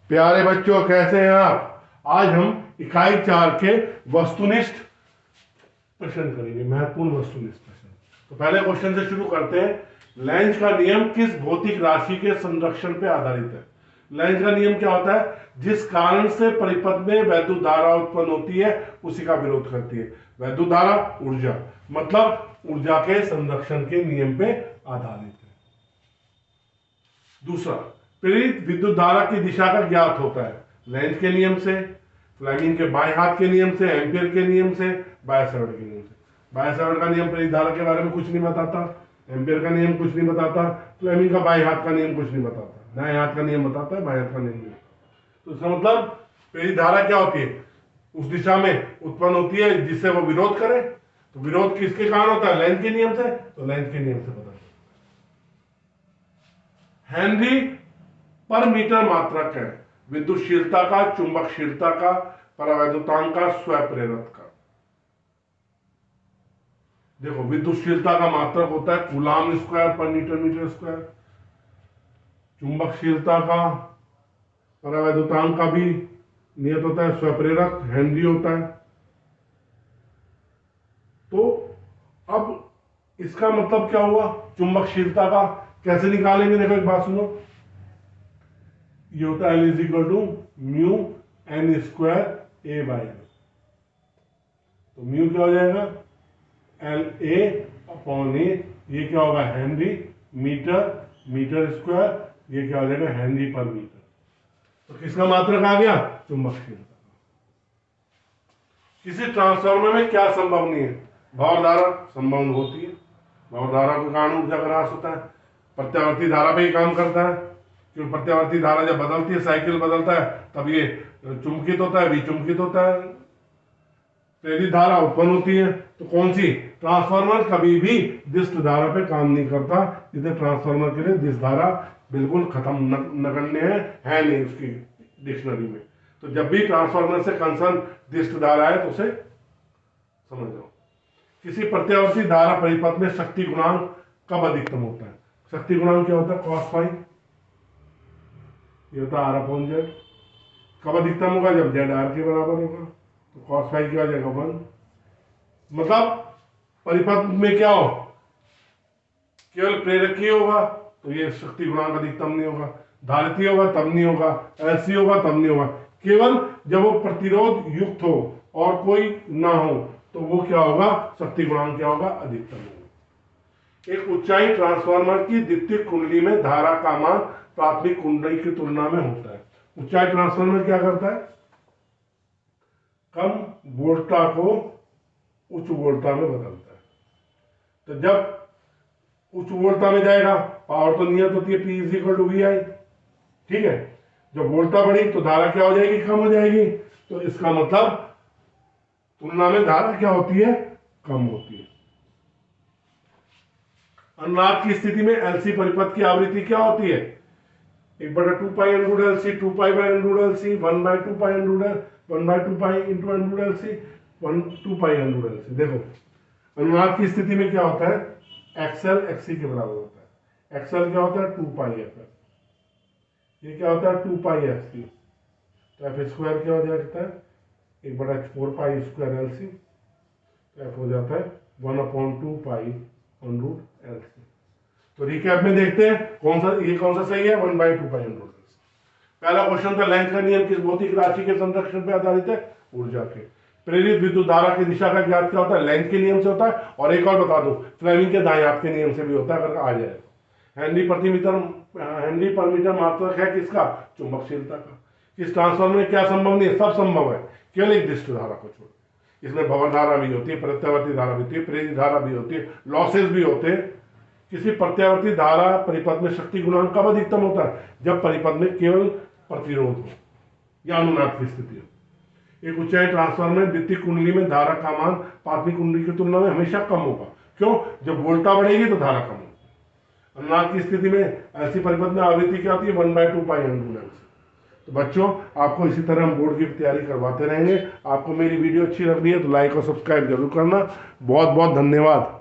प्यारे बच्चों, कैसे हैं आप? आज हम इकाई 4 के वस्तुनिष्ठ प्रश्न करेंगे, महत्वपूर्ण वस्तुनिष्ठ प्रश्न। तो पहले क्वेश्चन से शुरू करते हैं। लेंज का नियम किस भौतिक राशि के संरक्षण पर आधारित है? लेंज का नियम क्या होता है? जिस कारण से परिपथ में वैद्युत धारा उत्पन्न होती है उसी का विरोध करती है। वैद्युत धारा ऊर्जा, मतलब ऊर्जा के संरक्षण के नियम पे आधारित है। दूसरा, प्रेरित विद्युत धारा की दिशा का ज्ञात होता है लेंज के नियम से, फ्लेमिंग के बाएं हाथ के नियम से, एम्पियर के नियम से, बायसेवर्ट के नियम से। बायसेवर्ट का नियम प्रेरित धारा के बारे में कुछ नहीं बताता, एम्पियर का नियम कुछ नहीं बताता, फ्लेमिंग का बाएं हाथ का नियम कुछ नहीं बताता, दाएं हाथ का नियम बताता है, बाएं हाथ का नियम नहीं बताता। तो इसका मतलब प्रेरित धारा क्या होती है? उस दिशा में उत्पन्न होती है जिससे वो विरोध करे। तो विरोध किसके कारण होता है? लेंज के नियम से। तो लेंज के नियम से पता चलता है। हेनरी पर मीटर मात्रक है विद्युतशीलता का, चुंबकशीलता का, परावैद्युतांक का, स्वप्रेरक का। देखो, विद्युतशीलता का मात्रक होता है कूलाम स्क्वायर पर न्यूटन मीटर स्क्वायर। चुंबकशीलता का, परावैद्युतांक का भी नियत होता है स्वप्रेरक, हेनरी होता है। तो अब इसका मतलब क्या हुआ? चुंबकशीलता का कैसे निकालेंगे? देखो, एक बात सुनो। ये होता है L is equal to mu N square A by. तो म्यू क्या हो जाएगा? L A upon A. ये क्या होगा? Henry metre, metre square. ये क्या हो जाएगा? हेनरी पर मीटर। तो किसका मात्रक आ गया? चुंबकशीलता। किसी ट्रांसफार्मर में क्या संभव नहीं है? भंवर धारा संभव होती है। भंवर धारा के कारण ऊर्जा का ह्रास होता है। प्रत्यावर्ती धारा पे ही काम करता है, क्योंकि प्रत्यावर्ती धारा जब बदलती है, साइकिल बदलता है, तब ये चुंबकित होता है, विचुंबकित होता है, प्रेरित धारा उत्पन्न होती है। तो कौन सी? ट्रांसफार्मर कभी भी दिष्ट धारा पे काम नहीं करता, जिसे ट्रांसफार्मर के लिए दिष्ट धारा बिल्कुल खत्म नगण्य है नहीं उसकी डिक्शनरी में। तो जब भी ट्रांसफार्मर से कंसर्न दिष्ट धारा है तो उसे समझ लो। किसी प्रत्यावर्ती धारा परिपथ में शक्ति गुणांक कब अधिकतम होता है? शक्ति गुणांक क्या होता है? Cos phi. ये होता है आर अपॉन जेड। कब अधिकतम होगा? जब जेड आर के बराबर होगा। तो कॉस फाई क्या हो जाएगा? 1। मतलब परिपथ में क्या हो? केवल प्रेरकीय होगा तो ये शक्ति गुणांक अधिकतम नहीं होगा, धारितीय होगा तब नहीं होगा, ऐसी होगा तब नहीं होगा। केवल जब वो प्रतिरोध युक्त हो और कोई ना हो तो वो क्या होगा? शक्ति गुणांक क्या होगा? अधिकतम होगा। एक ऊंचाई ट्रांसफार्मर की द्वितीयक कुंडली में धारा का मान प्राथमिक कुंडली की तुलना में होता है। ऊंचाई ट्रांसफार्मर क्या करता है? कम वोल्टता को उच्च वोल्टता में बदलता है। तो जब उच्च वोल्टता में जाएगा, पावर तो नियत होती है P is equal to V I, ठीक है। जब वोल्टता बढ़ी तो धारा क्या हो जाएगी? कम हो जाएगी। तो इसका मतलब तुलना में धारा क्या होती है? कम होती है। अनुनाद की स्थिति में एलसी परिपथ की आवृत्ति क्या होती है? 1/2 pi under LC, 2 pi by under LC, 1/2 pi under 1/2 pi into under LC, 2 pi under LC. देखो, अनुनाद की स्थिति में क्या होता है? एक्सएल एक्सी के बराबर होता है। एक्सएल क्या होता है? 2 पाई एफ एल। ये क्या होता है? 2 पाई एफ सी। तो एफ स्क्वायर क्या हो जाता है? 1/4 पाई स्क्वायर एल सी। तो एफ हो जाता है 1/2 पाई अंडर एल सी। तो रिकैप में देखते हैं कौन सा सही है? 1/2 पाई अंडर एल सी। पहला क्वेश्चन था लेंज का नियम किस भौतिक राशि के संरक्षण पर आधारित है? ऊर्जा के। प्रेरित विद्युत धारा की दिशा का ज्ञात क्या होता है? लेंज के नियम से होता है। और एक और बता दूं, फ्लेमिंग के दाएं हाथ के नियम से भी होता है, अगर आ जाए तो। हेनरी पर मीटर मात्रक है किसका? चुंबकशीलता का। इस ट्रांसफार्मर में क्या संभव नहीं है? सब संभव है, केवल एक दिष्ट धारा को छोड़। इसमें भंवर धारा भी होती है, प्रत्यावर्ती धारा भी होती है, प्रेरित धारा भी होती है, लॉसेस भी होते हैं। किसी प्रत्यावर्ती धारा परिपथ में शक्ति गुणांक कब अधिकतम होता है? जब परिपथ में केवल प्रतिरोध हो या अनुनाद की स्थिति हो। एक ऊंचाई ट्रांसफार्मर में द्वितीय कुंडली में धारा का मान प्राथमिक कुंडली की तुलना में हमेशा कम होगा। क्यों? जब वोल्टता बढ़ेगी तो धारा कम होगी। अनुनाद की स्थिति में ऐसी परिपथ में आवृत्ति क्या होती है? 1/2 पाई अंडर एल सी। तो बच्चों, आपको इसी तरह हम बोर्ड की तैयारी करवाते रहेंगे। आपको मेरी वीडियो अच्छी लग रही है तो लाइक और सब्सक्राइब जरूर करना। बहुत बहुत धन्यवाद।